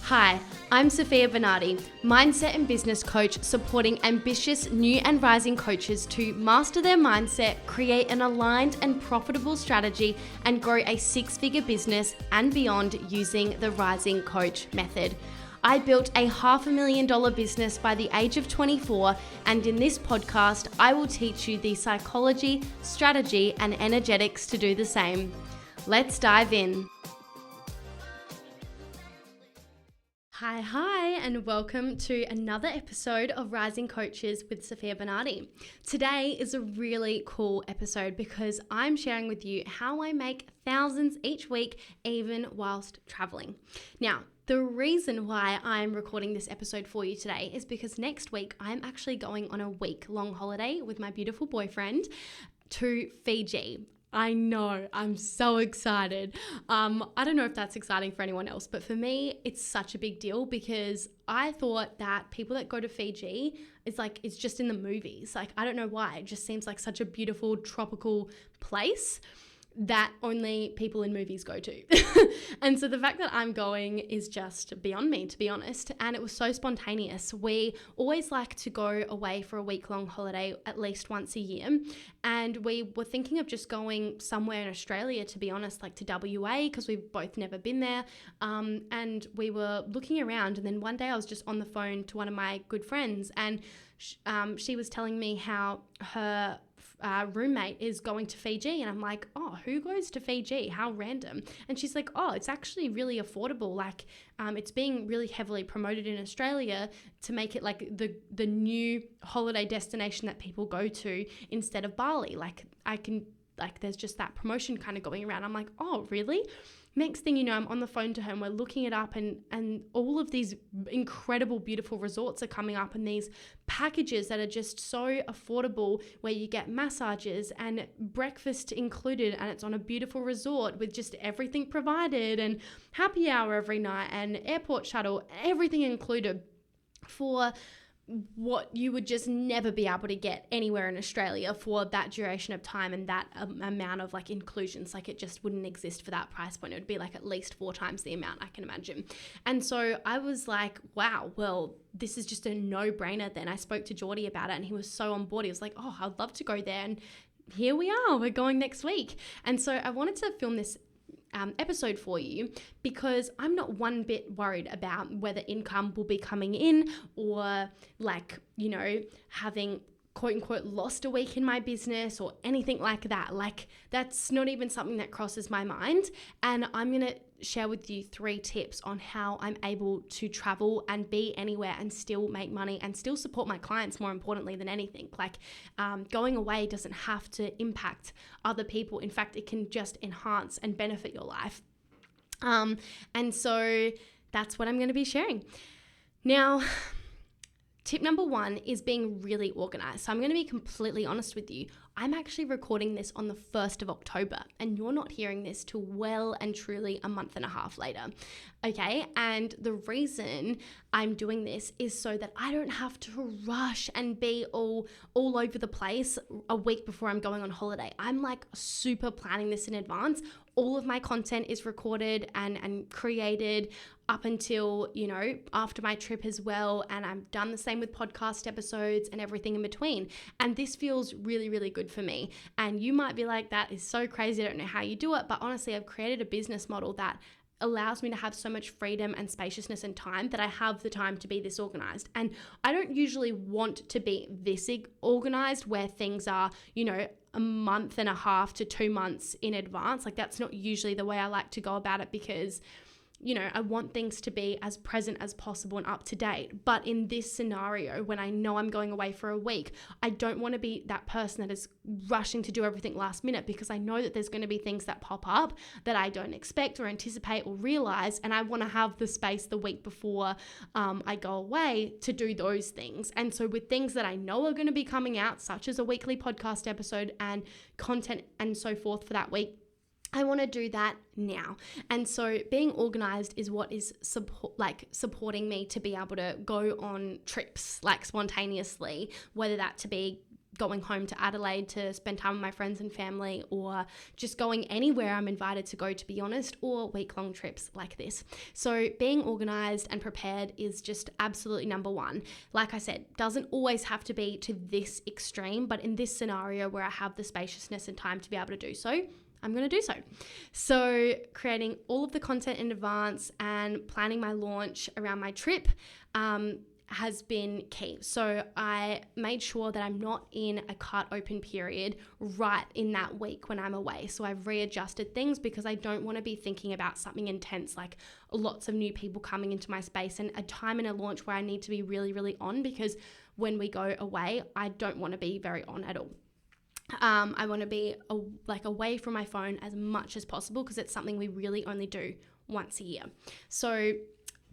Hi, I'm Sophia Bernardi, mindset and business coach supporting ambitious new and rising coaches to master their mindset, create an aligned and profitable strategy, and grow a six-figure business and beyond using the Rising Coach method. I built a $500,000 business by the age of 24, and in this podcast, I will teach you the psychology, strategy, and energetics to do the same. Let's dive in. Hi, and welcome to another episode of Rising Coaches with Sophia Bernardi. Today is a really cool episode because I'm sharing with you how I make thousands each week, even whilst traveling. Now, the reason why I'm recording this episode for you today is because next week I'm actually going on a week-long holiday with my beautiful boyfriend to Fiji. I know, I'm so excited. I don't know if that's exciting for anyone else, but for me, it's such a big deal because I thought that people that go to Fiji, it's just in the movies. I don't know why. It just seems like such a beautiful tropical place that only people in movies go to. And so the fact that I'm going is just beyond me, to be honest. And it was so spontaneous. We always like to go away for a week-long holiday at least once a year. And we were thinking of just going somewhere in Australia, to be honest, like to WA, because we've both never been there. And we were looking around. And then one day I was just on the phone to one of my good friends, and she was telling me how her roommate is going to Fiji, and I'm like, oh, who goes to Fiji? How random. And she's like, oh, it's actually really affordable. It's being really heavily promoted in Australia to make it like the new holiday destination that people go to instead of Bali. There's just that promotion kind of going around. I'm like, oh, really? Next thing you know, I'm on the phone to her and we're looking it up, and all of these incredible, beautiful resorts are coming up, and these packages that are just so affordable, where you get massages and breakfast included, and it's on a beautiful resort with just everything provided, and happy hour every night, and airport shuttle, everything included for what you would just never be able to get anywhere in Australia for that duration of time and that amount of inclusions. It just wouldn't exist for that price point. It would be at least 4 times the amount, I can imagine. And so I was like, wow, well, this is just a no-brainer then. I spoke to Geordie about it and he was so on board. He was like, oh, I'd love to go there. And here we are, we're going next week. And so I wanted to film this episode for you because I'm not one bit worried about whether income will be coming in or having quote unquote lost a week in my business or anything like that. That's not even something that crosses my mind. And I'm going to share with you 3 tips on how I'm able to travel and be anywhere and still make money and still support my clients, more importantly than anything. Going away doesn't have to impact other people. In fact, it can just enhance and benefit your life. And so that's what I'm going to be sharing. Now, tip number 1 is being really organized. So I'm going to be completely honest with you. I'm actually recording this on the 1st of October, and you're not hearing this till well and truly a month and a half later. Okay. And the reason I'm doing this is so that I don't have to rush and be all over the place a week before I'm going on holiday. I'm super planning this in advance. All of my content is recorded and created up until, after my trip as well. And I've done the same with podcast episodes and everything in between. And this feels really, really good for me. And you might be like, that is so crazy. I don't know how you do it. But honestly, I've created a business model that allows me to have so much freedom and spaciousness and time that I have the time to be this organized. And I don't usually want to be this organized where things are, a month and a half to 2 months in advance. That's not usually the way I like to go about it because I want things to be as present as possible and up to date. But in this scenario, when I know I'm going away for a week, I don't want to be that person that is rushing to do everything last minute because I know that there's going to be things that pop up that I don't expect or anticipate or realize. And I want to have the space the week before I go away to do those things. And so with things that I know are going to be coming out, such as a weekly podcast episode and content and so forth for that week, I want to do that now. And so being organized is what is supporting me to be able to go on trips spontaneously, whether that to be going home to Adelaide to spend time with my friends and family, or just going anywhere I'm invited to go, to be honest, or week-long trips like this. So being organized and prepared is just absolutely number one. Like I said, doesn't always have to be to this extreme, but in this scenario where I have the spaciousness and time to be able to do so, I'm going to do so. So creating all of the content in advance and planning my launch around my trip has been key. So I made sure that I'm not in a cut open period right in that week when I'm away. So I've readjusted things because I don't want to be thinking about something intense like lots of new people coming into my space and a time in a launch where I need to be really, really on, because when we go away, I don't want to be very on at all. I want to be away from my phone as much as possible because it's something we really only do once a year. So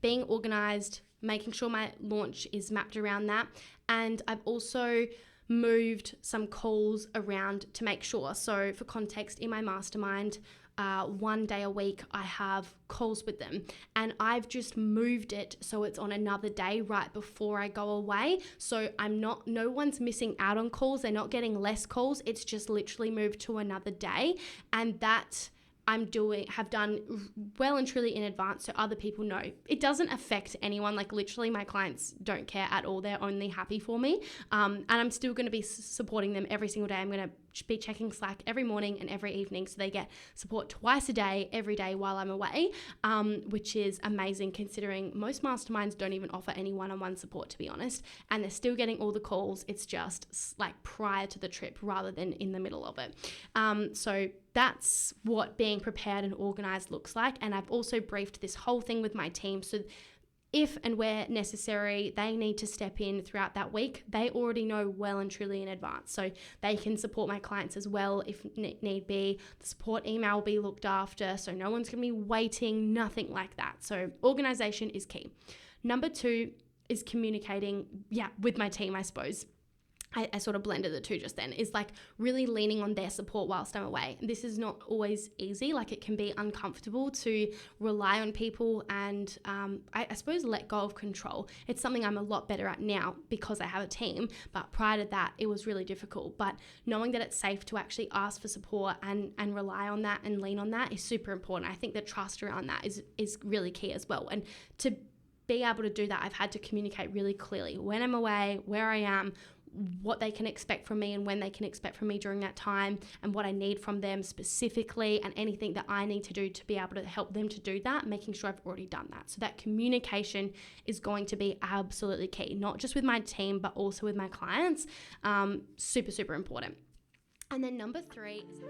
being organized, making sure my launch is mapped around that. And I've also moved some calls around to make sure. So for context, in my mastermind, 1 day a week, I have calls with them, and I've just moved it so it's on another day right before I go away. So no one's missing out on calls. They're not getting less calls. It's just literally moved to another day. And that have done well and truly in advance so other people know. It doesn't affect anyone. Like literally my clients don't care at all. They're only happy for me. And I'm still going to be supporting them every single day. I'm going to be checking Slack every morning and every evening, so they get support twice a day, every day while I'm away, which is amazing considering most masterminds don't even offer any one-on-one support, to be honest, and they're still getting all the calls. It's just like prior to the trip rather than in the middle of it. So that's what being prepared and organized looks like. And I've also briefed this whole thing with my team, so if and where necessary, they need to step in throughout that week. They already know well and truly in advance. So they can support my clients as well if need be. The support email will be looked after. So no one's going to be waiting, nothing like that. So organization is key. Number 2 is communicating, with my team, I suppose. I sort of blended the two just then, is like really leaning on their support whilst I'm away. This is not always easy. Like it can be uncomfortable to rely on people and I suppose let go of control. It's something I'm a lot better at now because I have a team, but prior to that, it was really difficult. But knowing that it's safe to actually ask for support and rely on that and lean on that is super important. I think the trust around that is really key as well. And to be able to do that, I've had to communicate really clearly when I'm away, where I am, what they can expect from me and when they can expect from me during that time, and what I need from them specifically, and anything that I need to do to be able to help them to do that, making sure I've already done that. So that communication is going to be absolutely key, not just with my team, but also with my clients. Super, super important. And then number 3 is...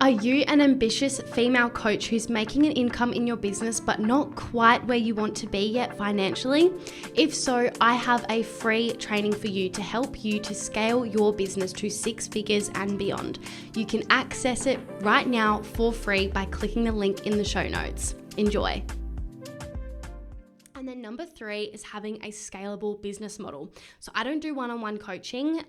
Are you an ambitious female coach who's making an income in your business but not quite where you want to be yet financially? If so, I have a free training for you to help you to scale your business to 6 figures and beyond. You can access it right now for free by clicking the link in the show notes. Enjoy. And then number 3 is having a scalable business model. So I don't do one-on-one coaching.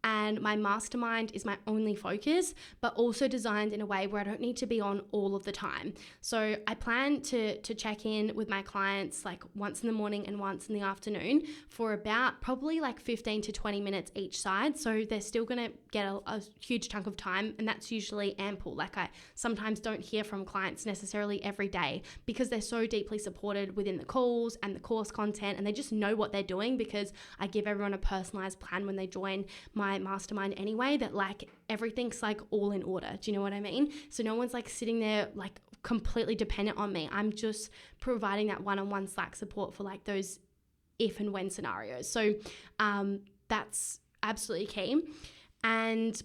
And my mastermind is my only focus, but also designed in a way where I don't need to be on all of the time. So I plan to check in with my clients like once in the morning and once in the afternoon for about probably like 15 to 20 minutes each side. So they're still going to get a huge chunk of time, and that's usually ample. Like I sometimes don't hear from clients necessarily every day because they're so deeply supported within the calls and the course content, and they just know what they're doing because I give everyone a personalized plan when they join my mastermind anyway, that like everything's like all in order. Do you know what I mean? So no one's like sitting there like completely dependent on me. I'm just providing that one-on-one Slack support for like those if and when scenarios. So that's absolutely key. And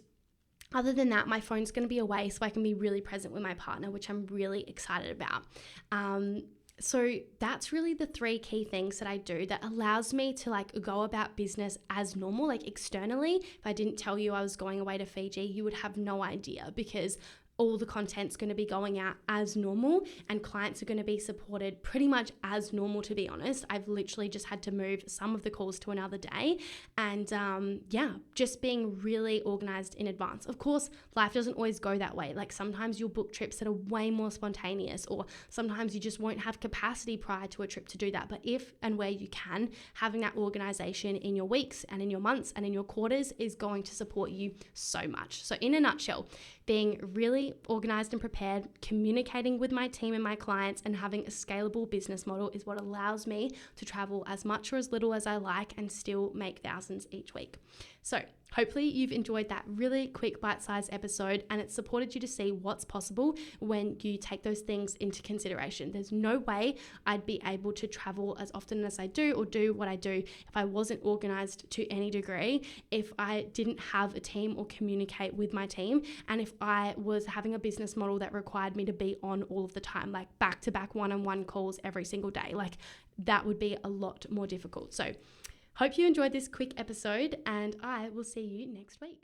other than that, my phone's going to be away so I can be really present with my partner, which I'm really excited about. So that's really the 3 key things that I do that allows me to like go about business as normal, like externally. If I didn't tell you I was going away to Fiji, you would have no idea because all the content's going to be going out as normal and clients are going to be supported pretty much as normal, to be honest. I've literally just had to move some of the calls to another day and just being really organized in advance. Of course, life doesn't always go that way. Like sometimes you'll book trips that are way more spontaneous, or sometimes you just won't have capacity prior to a trip to do that. But if and where you can, having that organization in your weeks and in your months and in your quarters is going to support you so much. So in a nutshell, being really organized and prepared, communicating with my team and my clients, and having a scalable business model is what allows me to travel as much or as little as I like and still make thousands each week. So hopefully you've enjoyed that really quick bite-sized episode and it's supported you to see what's possible when you take those things into consideration. There's no way I'd be able to travel as often as I do or do what I do if I wasn't organized to any degree, if I didn't have a team or communicate with my team, and if I was having a business model that required me to be on all of the time, like back-to-back one-on-one calls every single day. Like that would be a lot more difficult. So hope you enjoyed this quick episode and I will see you next week.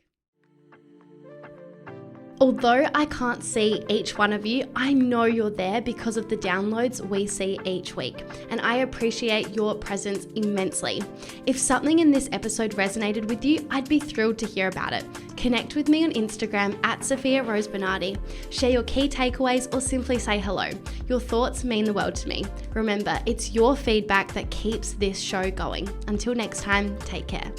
Although I can't see each one of you, I know you're there because of the downloads we see each week, and I appreciate your presence immensely. If something in this episode resonated with you, I'd be thrilled to hear about it. Connect with me on Instagram at Sophia Rose Bernardi. Share your key takeaways or simply say hello. Your thoughts mean the world to me. Remember, it's your feedback that keeps this show going. Until next time, take care.